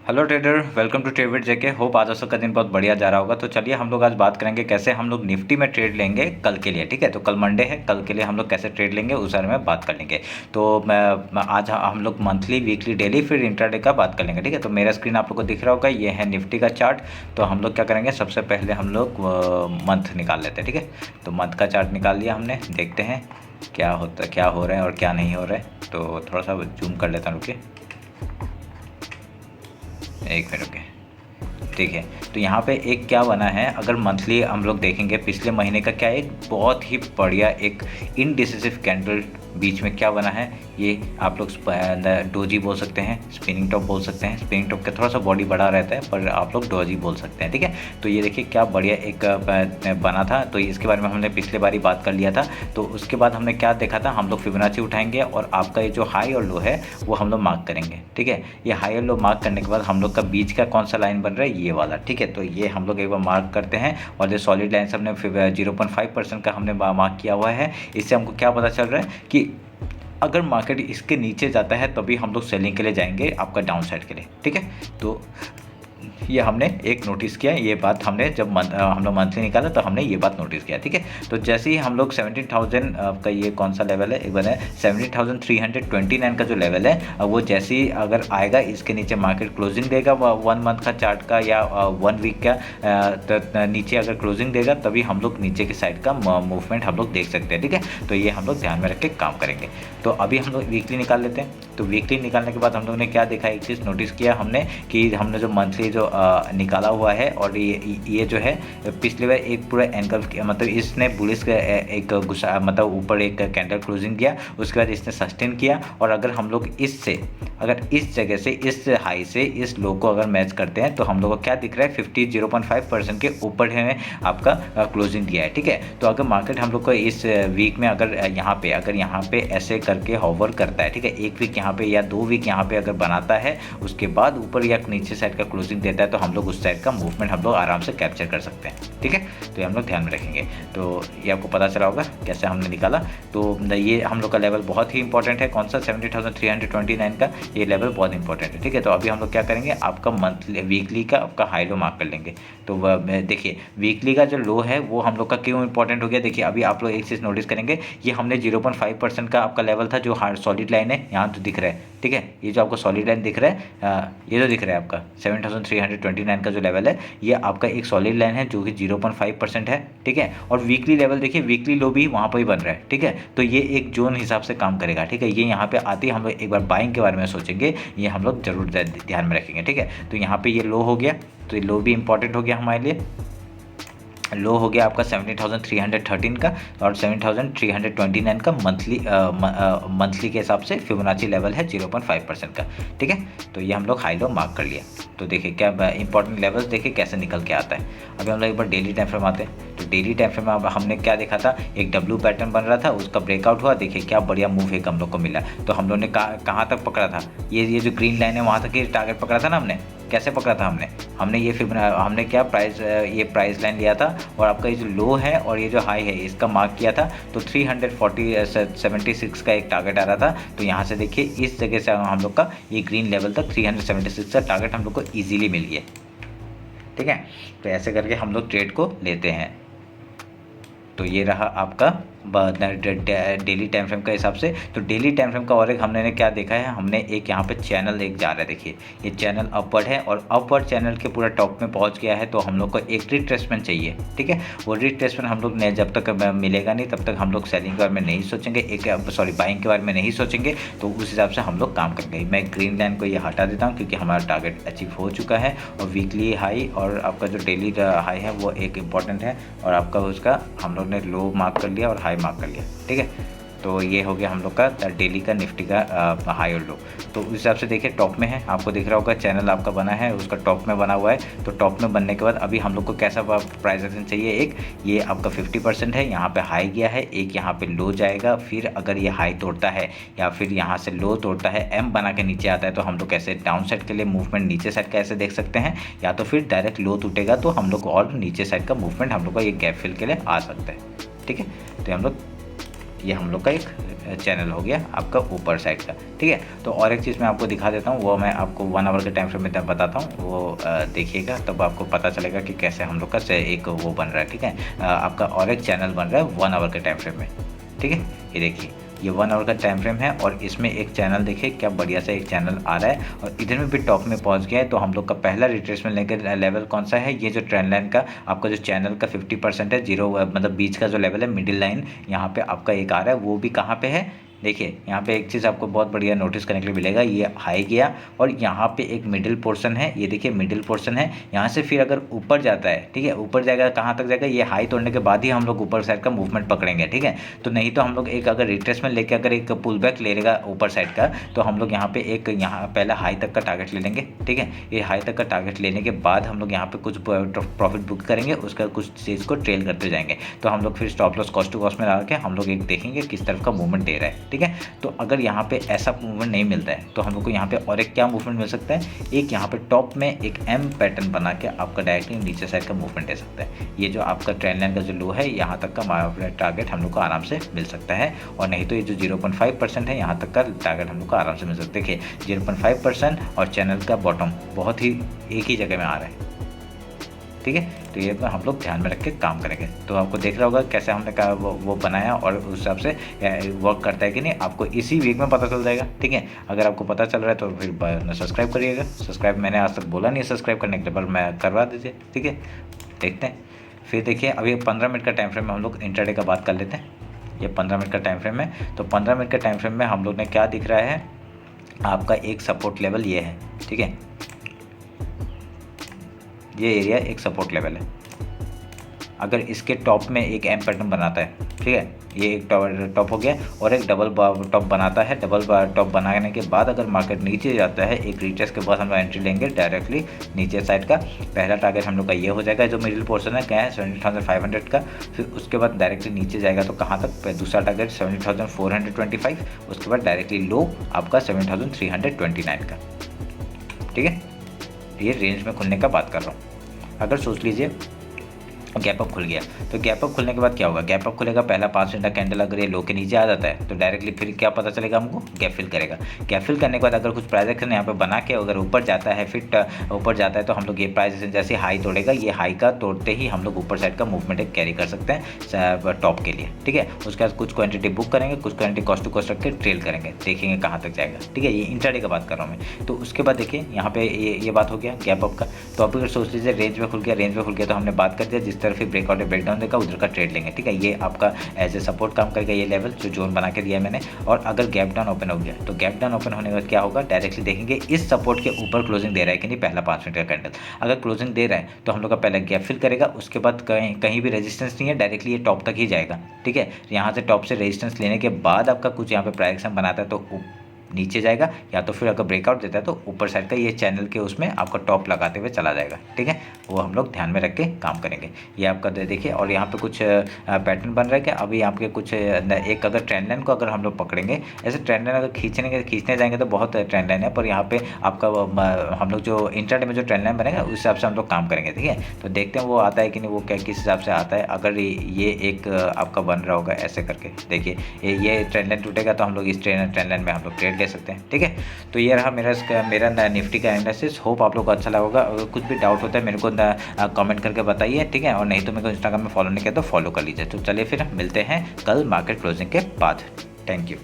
Hello trader, welcome to trade JK. Hope आज का दिन बहुत बढ़िया जा रहा होगा। तो चलिए हम लोग आज बात करेंगे कैसे हम लोग निफ्टी में ट्रेड लेंगे कल के लिए। ठीक है, तो कल मंडे है, कल के लिए हम लोग कैसे ट्रेड लेंगे उस बारे में बात कर लेंगे। तो मैं आज हम लोग मंथली, वीकली, डेली फिर इंट्राडे का बात कर लेंगे। ठीक है, तो मेरा स्क्रीन आप लोग को दिख रहा होगा, ये है निफ्टी का चार्ट। तो हम लोग क्या करेंगे, सबसे पहले हम लोग मंथ निकाल लेते हैं। ठीक है, तो मंथ का चार्ट निकाल लिया हमने। देखते हैं क्या होता है, क्या हो रहा है और क्या नहीं हो रहा है। तो थोड़ा सा जूम कर लेता हूँ, रुकिए एक मिनट, रुके। ठीक है, तो यहाँ पे एक क्या बना है, अगर मंथली हम लोग देखेंगे पिछले महीने का, क्या एक बहुत ही बढ़िया एक इनडिसिसिव कैंडल बीच में क्या बना है, ये आप लोग डोजी बोल सकते हैं, स्पिनिंग टॉप बोल सकते हैं। स्पिनिंग टॉप का थोड़ा सा बॉडी बड़ा रहता है, पर आप लोग डोजी बोल सकते हैं। ठीक है, तो ये देखिए क्या बढ़िया एक बना था। तो इसके बारे में हमने पिछले बार ही बात कर लिया था। तो उसके बाद हमने क्या देखा था, हम लोग फिबोनाची उठाएंगे और आपका ये जो हाई और लो है वो हम लोग मार्क करेंगे। ठीक है, ये हाई और लो मार्क करने के बाद हम लोग का बीच का कौन सा लाइन बन रहा है, ये वाला। ठीक है, तो ये हम लोग एक बार मार्क करते हैं और जो सॉलिड लाइन हमने 0.5% का हमने मार्क किया हुआ है। इससे हमको क्या पता चल रहा है कि अगर मार्केट इसके नीचे जाता है तभी हम लोग सेलिंग के लिए जाएंगे, आपका डाउन साइड के लिए। ठीक है, तो ये हमने एक नोटिस किया, ये बात हमने जब हम लोग मंथली निकाला तो हमने ये बात नोटिस किया। ठीक है, तो जैसे ही हम लोग 17,000 का ये कौन सा लेवल है, एक बार 17,329 का जो लेवल है, वो जैसे ही अगर आएगा, इसके नीचे मार्केट क्लोजिंग देगा 1 मंथ का चार्ट का या 1 वीक का, तो नीचे अगर क्लोजिंग देगा तभी हम लोग नीचे की साइड का मूवमेंट हम लोग देख सकते हैं। ठीक है, तो ये हम लोग ध्यान में रख के काम करेंगे। तो अभी हम लोग वीकली निकाल लेते हैं। तो वीकली निकालने के बाद हम लोग ने क्या देखा, एक चीज़ नोटिस किया हमने कि हमने जो मंथली जो निकाला हुआ है, और ये जो है पिछले बार एक पूरा एंगल, मतलब इसने बुलिश का एक गुस्सा, मतलब ऊपर एक कैंडल क्लोजिंग किया, उसके बाद इसने सस्टेन किया। और अगर हम लोग इससे, अगर इस जगह से, इस हाई से इस लो को अगर मैच करते हैं तो हम लोग को क्या दिख रहा है, 0.5% के ऊपर है आपका क्लोजिंग दिया है। ठीक है, तो अगर मार्केट हम लोग को इस वीक में अगर यहाँ पे ऐसे करके होवर करता है, ठीक है, एक वीक यहाँ पे या 2 वीक यहाँ पे अगर बनाता है, उसके बाद ऊपर या नीचे साइड का क्लोजिंग देता है, तो हम लोग उस साइड का मूवमेंट हम लोग आराम से कैप्चर कर सकते हैं। ठीक है, तो ये हम लोग ध्यान में रखेंगे। तो ये आपको पता चला होगा कैसे हमने निकाला। तो ये हम लोग का लेवल बहुत ही इंपॉर्टेंट है, कौन सा, 17,329 का ये लेवल बहुत इंपॉर्टेंट है। ठीक है, तो अभी हम लोग क्या करेंगे, आपका मंथली, वीकली का आपका हाई लो मार्क कर लेंगे। तो देखिए वीकली का जो लो है वो हम लोग का क्यों इंपॉर्टेंट हो गया, देखिए अभी आप लोग एक चीज़ नोटिस करेंगे, ये हमने 0.5% का आपका लेवल था, जो हार्ड सॉलिड लाइन है यहाँ तो दिख रहा है। ठीक है, ये जो आपको सॉलिड लाइन दिख रहा है, ये जो दिख रहा है आपका 7,329 का जो लेवल है, ये आपका एक सॉलिड लाइन है जो कि 0.5% है। ठीक है, और वीकली लेवल देखिए, वीकली लो भी वहाँ पर ही बन रहा है। ठीक है, तो ये एक जोन हिसाब से काम करेगा। ठीक है, ये यहाँ पे आते ही हम लोग एक बार बाइंग के बारे में सोचेंगे, ये हम लोग जरूर ध्यान में रखेंगे। ठीक है, तो यहाँ पे ये लो हो गया, तो ये लो भी इंपॉर्टेंट हो गया हमारे लिए। लो हो गया आपका 17,313 का, और 17,329 का मंथली के हिसाब से फिबोनाची लेवल है 0.5% का। ठीक है, तो ये हम लोग हाई लो मार्क कर लिया। तो देखिए क्या इंपॉर्टेंट लेवल्स देखिए कैसे निकल के आता है। अभी हम लोग एक बार डेली टाइम फ्रेम आते हैं। तो डेली टाइम फ्रेम में हमने क्या देखा था, एक डब्ल्यू पैटर्न बन रहा था, उसका ब्रेकआउट हुआ, देखिए क्या बढ़िया मूव एक हम लोग को मिला। तो हम लोग ने कहाँ तक पकड़ा था, ये जो ग्रीन लाइन है वहाँ तक ये टारगेट पकड़ा था ना हमने। कैसे पकड़ा था हमने ये फिर हमने क्या ये प्राइस लाइन लिया था, और आपका ये जो लो है और ये जो हाई है इसका मार्क किया था। तो 376 का एक टारगेट आ रहा था। तो यहाँ से देखिए इस जगह से हम लोग का ये ग्रीन लेवल तक 376 का टारगेट हम लोग को ईजिली मिल गया। ठीक है, तो ऐसे करके हम लोग ट्रेड को लेते हैं। तो ये रहा आपका डेली टाइम फ्रेम का हिसाब से। तो डेली टाइम फ्रेम का और एक हमने क्या देखा है, हमने एक यहाँ पे चैनल एक जा रहा है, देखिए ये चैनल अपवर्ड है, और अपवर्ड चैनल के पूरा टॉप में पहुँच गया है। तो हम लोग को एक रिट्रेसमेंट चाहिए। ठीक है, वो रिट्रेसमेंट हम लोग ने जब तक मिलेगा नहीं तब तक हम लोग सेलिंग के बारे में नहीं सोचेंगे, बाइंग के बारे में नहीं सोचेंगे। तो उस हिसाब से हम लोग काम करेंगे। मैं ग्रीन लाइन को ये हटा देता हूँ क्योंकि हमारा टारगेट अचीव हो चुका है, और वीकली हाई और आपका जो डेली हाई है वो एक इम्पॉर्टेंट है, और आपका उसका हम लोग ने लो मार्क कर लिया और हाई मार्क कर लिया। ठीक है, तो ये हो गया हम लोग का डेली का निफ्टी का हाई और लो। तो उस हिसाब से देखिए टॉप में है, आपको दिख रहा होगा चैनल आपका बना है, उसका टॉप में बना हुआ है। तो टॉप में बनने के बाद अभी हम लोग को कैसा प्राइस एक्शन चाहिए, एक ये आपका 50% है, यहाँ पे हाई गया है, एक यहाँ पे लो जाएगा, फिर अगर ये हाई तोड़ता है या फिर यहाँ से लो तोड़ता है, एम बना के नीचे आता है, तो हम लोग कैसे डाउन साइड के लिए मूवमेंट नीचे साइड का ऐसे देख सकते हैं, या तो फिर डायरेक्ट लो टूटेगा तो हम लोग और नीचे साइड का मूवमेंट हम लोग का ये गैप फिल के लिए आ सकता है। ठीक है, तो ये हम लोग का एक चैनल हो गया आपका ऊपर साइड का, ठीक है। तो और एक चीज़ मैं आपको दिखा देता हूँ, वो मैं आपको 1 आवर के टाइम फ्रेम में बताता हूँ, वो देखिएगा तब आपको पता चलेगा कि कैसे हम लोग का एक वो बन रहा है, ठीक है। आपका और एक चैनल बन रहा है 1 आवर के टाइम फ्रेम में, ठीक है। ये देखिए ये 1 आवर का टाइम फ्रेम है और इसमें एक चैनल देखिए क्या बढ़िया सा एक चैनल आ रहा है और इधर में भी टॉप में पहुंच गया है। तो हम लोग का पहला रिट्रेसमेंट लेकर लेवल कौन सा है, ये जो ट्रेंड लाइन का आपका जो चैनल का 50% है, जीरो मतलब बीच का जो लेवल है मिडिल लाइन यहाँ पे आपका एक आ रहा है, वो भी कहाँ पे है देखिए। यहाँ पे एक चीज़ आपको बहुत बढ़िया नोटिस करने के लिए मिलेगा, ये हाई गया और यहाँ पे एक मिडिल पोर्शन है, ये देखिए मिडिल पोर्शन है। यहाँ से फिर अगर ऊपर जाता है, ठीक है, ऊपर जाएगा कहाँ तक जाएगा, ये हाई तोड़ने के बाद ही हम लोग ऊपर साइड का मूवमेंट पकड़ेंगे, ठीक है। तो नहीं तो हम लोग एक अगर रिट्रेसमेंट लेके अगर एक पुल बैक ले लेगा ऊपर साइड का, तो हम लोग यहाँ पे एक यहाँ पहला हाई तक का टारगेट ले लेंगे, ठीक है। ये हाई तक का टारगेट लेने के बाद हम लोग यहाँ पे कुछ प्रॉफिट बुक करेंगे, उसका कुछ चीज़ को ट्रेल करते जाएंगे। तो हम लोग फिर stop loss cost to cost में लगा के हम लोग एक देखेंगे किस तरफ का मूवमेंट दे रहा है, ठीक है। तो अगर यहाँ पे ऐसा मूवमेंट नहीं मिलता है तो हम लोग को यहाँ पे और एक क्या मूवमेंट मिल सकता है, एक यहाँ पे टॉप में एक एम पैटर्न बना के आपका डायरेक्टली नीचे साइड का मूवमेंट दे सकता है। ये जो आपका ट्रेंड लाइन का जो लो है यहाँ तक का टारगेट हम लोग को आराम से मिल सकता है, और नहीं तो ये जो 0.5% है यहाँ तक का टारगेट हम लोग को आराम से मिल सकता है। देखिए 0.5% और चैनल का बॉटम बहुत ही एक ही जगह में आ रहा है, ठीक है। तो ये हम लोग ध्यान में रख के काम करेंगे। तो आपको देख रहा होगा कैसे हमने का वो बनाया और उस हिसाब से वर्क करता है कि नहीं, आपको इसी वीक में पता चल जाएगा, ठीक है। अगर आपको पता चल रहा है तो फिर सब्सक्राइब करिएगा। सब्सक्राइब मैंने आज तक बोला नहीं है सब्सक्राइब करने के लिए, पर मैं करवा दीजिए, ठीक है। देखते हैं फिर देखिए अभी 15 मिनट का टाइम फ्रेम में हम लोग इंट्राडे का बात कर लेते हैं। ये 15 मिनट का टाइम फ्रेम है, तो 15 मिनट का टाइम फ्रेम में हम लोग ने क्या दिख रहा है, आपका एक सपोर्ट लेवल ये है, ठीक है। ये एरिया एक सपोर्ट लेवल है। अगर इसके टॉप में एक एम पैटर्न बनाता है, ठीक है, ये एक टॉप हो गया और एक डबल टॉप बनाता है। डबल टॉप बनाने के बाद अगर मार्केट नीचे जाता है, एक रिटेस्ट के बाद हम लोग एंट्री लेंगे डायरेक्टली नीचे साइड का। पहला टारगेट हम लोग का ये हो जाएगा, जो मिडिल पोर्शन है क्या है 70,500 का। फिर उसके बाद डायरेक्टली नीचे जाएगा तो कहाँ तक, दूसरा टारगेट 70,425, उसके बाद डायरेक्टली लो आपका 7,329 का, ठीक है। ये रेंज में खुलने का बात कर रहा हूँ। अगर सोच लीजिए गैप अप खुल गया, तो गैप अप खुलने के बाद क्या होगा, गैप अप खुलेगा, पहला 5 मिनट का कैंडल अगर ये लो के नीचे आ जाता है तो डायरेक्टली फिर क्या पता चलेगा हमको, गैप फिल करेगा। गैप फिल करने के बाद अगर कुछ प्राइस एक्शन यहाँ पे बना के अगर ऊपर जाता है, फिर ऊपर जाता है तो हम लोग ये प्राइस एक्शन जैसे हाई तोड़ेगा, ये हाई का तोड़ते ही हम लोग ऊपर साइड का मूवमेंट एक कैरी कर सकते हैं टॉप के लिए, ठीक है। उसके बाद कुछ क्वान्टिटी बुक करेंगे, कुछ क्वान्टिटी कॉस्ट टू कॉस्ट रख के ट्रेल करेंगे, देखेंगे कहाँ तक जाएगा, ठीक है। ये इंट्राडे का बात कर रहा हूँ मैं। तो उसके बाद देखिए यहाँ पे ये बात हो गया गैप अप का। तो अब अगर सोच लीजिए रेंज में खुल गया, रेंज में खुल गया तो हमने बात कर दिया जिस तरफ ब्रेकआउट ब्रेकडाउन देगा उधर का ट्रेड लेंगे, ठीक है। ये आपका एज ए सपोर्ट काम करेगा, ये लेवल जो जोन बना के दिया है मैंने। और अगर गैप डाउन ओपन हो गया तो गैप डाउन ओपन होने के बाद क्या होगा, डायरेक्टली देखेंगे इस सपोर्ट के ऊपर क्लोजिंग दे रहा है कि नहीं, पहला 5 मिनट का कैंडल अगर क्लोजिंग दे रहा है तो हम लोग का पहले गैप फिल करेगा, उसके बाद कहीं भी रेजिस्टेंस नहीं है, डायरेक्टली ये टॉप तक ही जाएगा, ठीक है। यहाँ से टॉप से रेजिस्टेंस लेने के बाद आपका कुछ यहाँ पे प्राइस एक्शन बनाता है तो नीचे जाएगा, या तो फिर अगर ब्रेकआउट देता है तो ऊपर साइड का ये चैनल के उसमें आपका टॉप लगाते हुए चला जाएगा, ठीक है। वो हम लोग ध्यान में रख के काम करेंगे। ये आपका देखिए, और यहाँ पे कुछ पैटर्न बन रहा है क्या, अभी यहाँ पे कुछ एक अगर ट्रेंड लाइन को अगर हम लोग पकड़ेंगे, ऐसे ट्रेंड लाइन अगर खींचने जाएंगे तो बहुत ट्रेंड लाइन है, पर यहाँ पे आपका हम लोग जो इंट्राडे में जो ट्रेंड लाइन बनेगा उस हिसाब से हम लोग काम करेंगे, ठीक है। तो देखते हैं वो आता है कि नहीं, वो क्या किस हिसाब से आता है। अगर ये एक आपका बन रहा होगा ऐसे करके, देखिए ये ट्रेंड लाइन टूटेगा तो हम लोग इस ट्रेंड लाइन में हम लोग ट्रेड ले सकते हैं, ठीक है। तो ये रहा मेरा निफ्टी का एनालिसिस। होप आप लोग को अच्छा लगा होगा। अगर कुछ भी डाउट होता है मेरे को कमेंट करके बताइए, ठीक है। और नहीं तो मेरे को इंस्टाग्राम में फॉलो नहीं किया तो फॉलो कर लीजिए। तो चलिए फिर मिलते हैं कल मार्केट क्लोजिंग के बाद। Thank you.